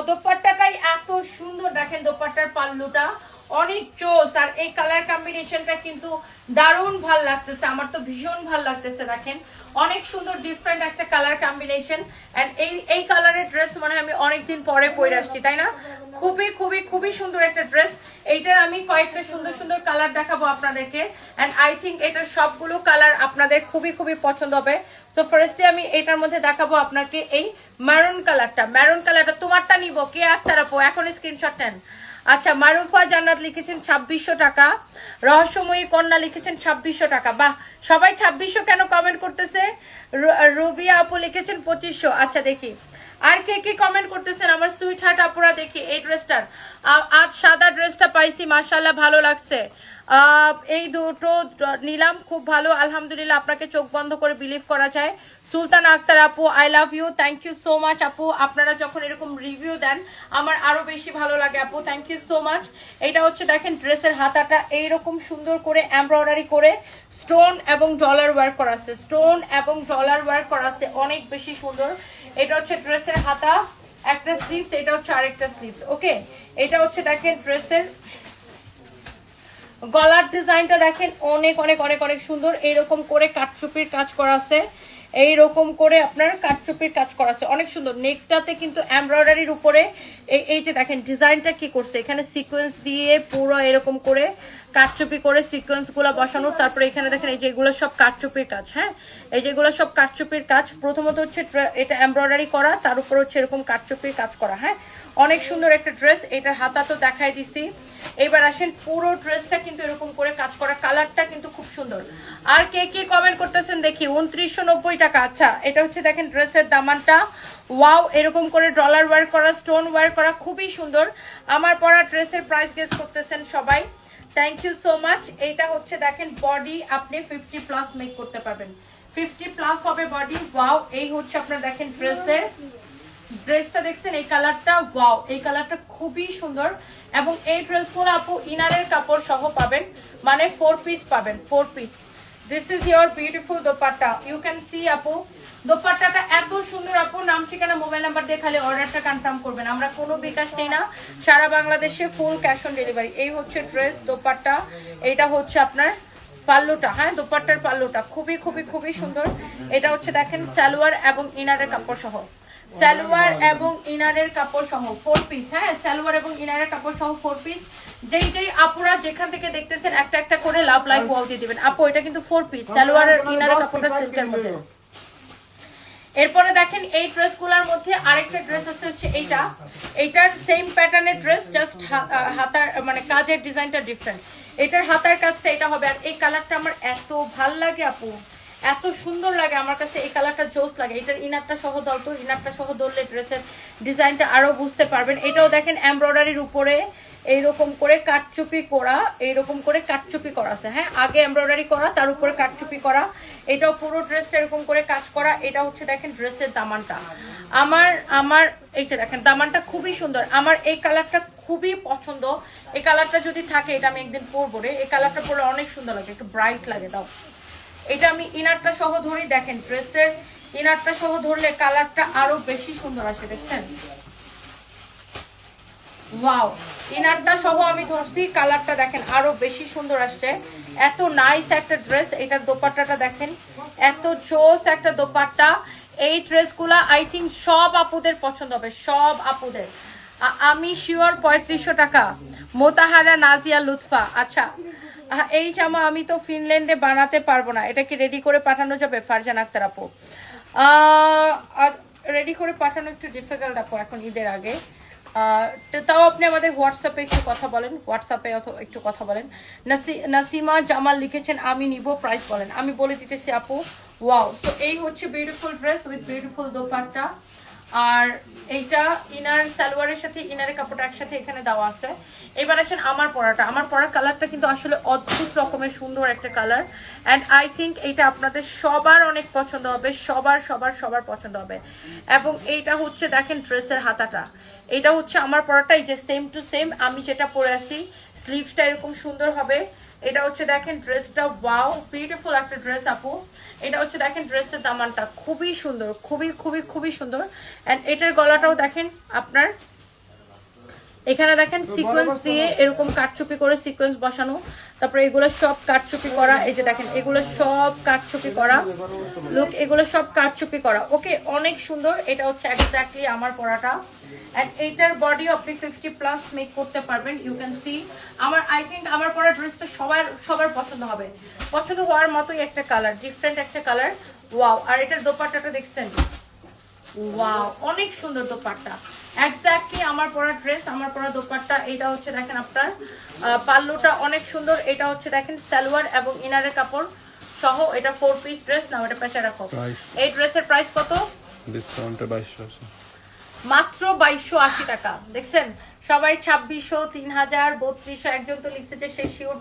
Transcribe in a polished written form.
দোপাট্টাটাই এত সুন্দর, দেখেন দোপাট্টার পাল্লুটা অনেক চোস, আর এই কালার কম্বিনেশনটা কিন্তু দারুণ ভাল লাগতেছে, আমার তো ভীষণ ভাল লাগতেছে। দেখেন অনেক সুন্দর ডিফারেন্ট একটা কালার কম্বিনেশন, এন্ড এই কালারের ড্রেস মানে আমি অনেকদিন পরে পরে আসছি, তাই না? খুবই খুবই খুবই সুন্দর একটা ড্রেস। এইটার আমি কয়েকটা সুন্দর সুন্দর কালার দেখাবো আপনাদেরকে, এন্ড আই থিঙ্ক এটার সবগুলো কালার আপনাদের খুবই খুবই পছন্দ হবে। সো ফার্স্টে আমি এটার মধ্যে দেখাবো আপনাকে এই মেরুন কালারটা। মেরুন কালারটা তোমারটা নিব কে আক্তার আপু, এখন স্ক্রিনশট নেন। আচ্ছা, মারুফা জান্নাত লিখেছেন 2600 টাকা, রহস্যময়ী কন্যা লিখেছেন 2600 টাকা। বাহ, সবাই 2600 কেন কমেন্ট করতেছে? রুবিয়া আপু লিখেছেন 2500। আচ্ছা দেখি আর কে কে কমেন্ট করতেছেন আমার সুইট হার্ট আপুরা। দেখি এই ড্রেসটার, আজ সাদা ড্রেসটা পাইছি, মাশাআল্লাহ ভালো লাগছে। এই দুটো নিলাম, খুব ভালো আলহামদুলিল্লাহ। আপনাকে চোখ বন্ধ করে বিলিভ করা যায়। সুলতান আক্তার আপু, I love you, thank you so much আপু। আপনারা যখন এরকম রিভিউ দেন আমার আরো বেশি ভালো লাগে আপু, থ্যাংক ইউ সো মাচ। এটা হচ্ছে দেখেন ড্রেসের হাতাটা এইরকম সুন্দর করে এমব্রয়ডারি করে স্টোন এবং ডলার ওয়ার্ক করা আছে, স্টোন এবং ডলার ওয়ার্ক করা আছে, অনেক বেশি সুন্দর। এটা হচ্ছে ড্রেসের হাতা, একটা স্লিভস, এটা হচ্ছে আরেকটা স্লিভস। ওকে, এটা হচ্ছে দেখেন ড্রেসের গলার ডিজাইনটা দেখেন অনেক অনেক অনেক অনেক সুন্দর। এইরকম করে কাটচুপির কাজ করা আছে, এইরকম করে আপনার কাটচুপির কাজ করা আছে, অনেক সুন্দর। নেকটাতে কিন্তু এমব্রয়ডারির উপরে এই যে দেখেন ডিজাইনটা কি করছে, এখানে সিকোয়েন্স দিয়ে পুরো এরকম করে কাটচুপি করে সিকোয়েন্স গুলা বসানো। তারপরে এখানে দেখেন এই যেগুলো সব কাটচুপির কাজ, হ্যাঁ এই যেগুলো সব কাটচুপির কাজ। প্রথমত হচ্ছে এটা এমব্রয়ডারি করা, তার উপর হচ্ছে এরকম কাটচুপির কাজ করা, হ্যাঁ অনেক সুন্দর একটা ড্রেস। এটার হাতা তো দেখাই দিছি। এবার আসেন পুরো ড্রেসটা কিন্তু এরকম করে কাজ করা, কালারটা কিন্তু খুব সুন্দর। আর কে কে কমেন্ট করতেছেন দেখি, 2990 টাকা। আচ্ছা, এটা হচ্ছে দেখেন ড্রেসের দামানটা, ওয়াও এরকম করে ডলার ওয়ার্ক করা, স্টোন ওয়ার্ক করা, খুবই সুন্দর। আমার পরা ড্রেসের প্রাইস গেস করতেছেন সবাই, থ্যাংক ইউ সো মাচ। এইটা হচ্ছে দেখেন বডি আপনি 50 প্লাস মেক করতে পারবেন, 50 প্লাস হবে বডি। ওয়াও, এই হচ্ছে আপনার দেখেন ড্রেসটা দেখছেন এই কালারটা, ওয়াও এই কালারটা খুবই সুন্দর। এবং এই ড্রেসগুলো আপু ইনারের কাপড় সহ পাবেন, মানে 4 পিস পাবেন, 4 piece. This is your beautiful dupatta, you can see আপু। দোপাট্টাটা এত সুন্দর আপু, নাম ঠিকানা মোবাইল নাম্বার দিয়ে খালি অর্ডারটা কনফার্ম করবেন, আমরা কোনো বিকাশ নেই না, সারা বাংলাদেশে ফুল ক্যাশ অন ডেলিভারি। এই হচ্ছে ড্রেস দোপাট্টা, এটা হচ্ছে আপনার পাল্লুটা, হ্যাঁ দোপাট্টার পাল্লুটা খুবই খুবই খুবই সুন্দর। এটা হচ্ছে দেখেন সালোয়ার এবং ইনারের কাপড় সহ, সালোয়ার এবং ইনারের কাপড় সহ 4 পিস, হ্যাঁ সালোয়ার এবং ইনারের কাপড় সহ 4 পিস। যেই আপুরা যেখান থেকে দেখতেছেন একটা একটা করে লাভ লাইক ওয়াও দিয়ে দিবেন আপু। এটা কিন্তু 4 পিস, সালোয়ার আর ইনারের কাপড়টা সিল্কের মধ্যে। এরপরে দেখেন এই ড্রেসগুলোর মধ্যে আরেকটা ড্রেস আছে হচ্ছে এইটার সেম প্যাটার্নের ড্রেস, জাস্ট হাতার মানে কাজের ডিজাইনটা ডিফারেন্ট। এটার হাতার কাজটা এটা হবে। আর এই কালারটা আমার এত ভাল লাগে আপু, এত সুন্দর লাগে আমার কাছে, এই কালারটা জোস লাগে। এটার ইনারটা সহ দাও তো, ইনারটা সহ ধরলে ড্রেসের ডিজাইনটা আরো বুঝতে পারবেন। এটাও দেখেন এমব্রয়ডারির উপরে এইরকম করে কাটচুপি করা, এইরকম করে কাটচুপি করা আছে, হ্যাঁ আগে এমব্রয়ডারি করা তার উপরে কাটচুপি করা। এটাও পুরো ড্রেসটা এরকম করে কাজ করা। এটা হচ্ছে দেখেন ড্রেসের দামানটা, আমার এইটা দেখেন দামানটা খুবই সুন্দর, আমার এই কালারটা খুবই পছন্দ। এই কালারটা যদি থাকে এটা আমি একদিন পরবো রে, এই কালারটা পরলে অনেক সুন্দর লাগে, একটু ব্রাইট লাগে। দাও এটা আমি ইনারটা সহ ধরি, দেখেন ড্রেসের ইনারটা সহ ধরলে কালারটা আরো বেশি সুন্দর আসে, দেখছেন ওয়াও। ইনারটা সহ আমি ধরছি, কালারটা দেখেন আরো বেশি সুন্দর আসছে, এত নাইস একটা ড্রেস। এটার দোপাট্টাটা দেখেন এত জোস একটা দোপাট্টা। এই ড্রেসগুলা আই থিঙ্ক সব আপুদের পছন্দ হবে, সব আপুদের। আমি শিওর 3500 টাকা। মোতাহারা নাজিয়া লুৎফা, আচ্ছা এই জামা আমি তো ফিনল্যান্ডে বানাতে পারবো না, এটা কি রেডি করে পাঠানো যাবে? ফারজান আক্তার আপু, রেডি করে পাঠানো একটু ডিফিকাল্ট আপু এখন ঈদের আগে। তাও আপনি আমাদের হোয়াটসঅ্যাপে একটু কথা বলেন, হোয়াটসঅ্যাপে একটু কথা বলেন। নাসিমা জামাল লিখেছেন আমি নিব, প্রাইস বলেন, আমি বলে দিতেছি আপু। ওয়াও, তো এই হচ্ছে beautiful dress with beautiful dupatta. আর এইটা ইনার সালোয়ারের সাথে ইনারের কাপড়টা একসাথে এখানে দেওয়া আছে। এবার আসেন আমার পরাটা, আমার পরার কালারটা কিন্তু আসলে অদ্ভুত রকমের সুন্দর একটা কালার, অ্যান্ড আই থিঙ্ক এইটা আপনাদের সবার অনেক পছন্দ হবে, সবার সবার সবার পছন্দ হবে। এবং এইটা হচ্ছে দেখেন ড্রেসের হাতাটা, এটা হচ্ছে আমার পরাটা, এই যে সেম টু সেম আমি যেটা পরে আছি, স্লিভসটা এরকম সুন্দর হবে। এটা হচ্ছে দেখেন ড্রেসটা, ওয়াও বিউটিফুল একটা ড্রেস আপু। এটা হচ্ছে দেখেন ড্রেসের দামানটা খুবই সুন্দর, খুবই খুবই খুবই সুন্দর। অ্যান্ড এটার গলাটাও দেখেন আপনার এখানে দেখেন সিকোয়েন্স দিয়ে এরকম কাটচুপি করে সিকোয়েন্স বসানো, তারপরে এগুলো সব কাটচুপি করা, এই যে দেখেন এগুলো সব কাটচুপি করা, লুক এগুলো সব কাটচুপি করা। ওকে, অনেক সুন্দর। এটা হচ্ছে এক্স্যাক্টলি আমার পরাটা, এন্ড এইটার বডি আপনি 50+ মেক করতে পারবেন। ইউ ক্যান সি আমার, আই থিঙ্ক আমার পরা ড্রেসটা সবার পছন্দ হবে, পছন্দ হওয়ার মতোই একটা কালার, ডিফারেন্ট একটা কালার। ওয়াও, আর এটার দোপাট্টাটা দেখছেন, ওয়াও অনেক সুন্দর দোপাট্টা, এক্স্যাক্টলি আমার পরা ড্রেস, আমার পরা দোপাট্টা। এটা হচ্ছে দেখেন আপনার পাল্লুটা অনেক সুন্দর। এটা হচ্ছে দেখেন সালোয়ার এবং ইনারের কাপড় সহ, এটা 4 পিস ড্রেস। না এটা পেঁচা রাখো। এই ড্রেসের প্রাইস কত? ডিসকাউন্টে 2280, মাত্র 2280 টাকা। দেখছেন সবাই 2600, 3000, 3200, একজন তো লিখছে যে সে শিওর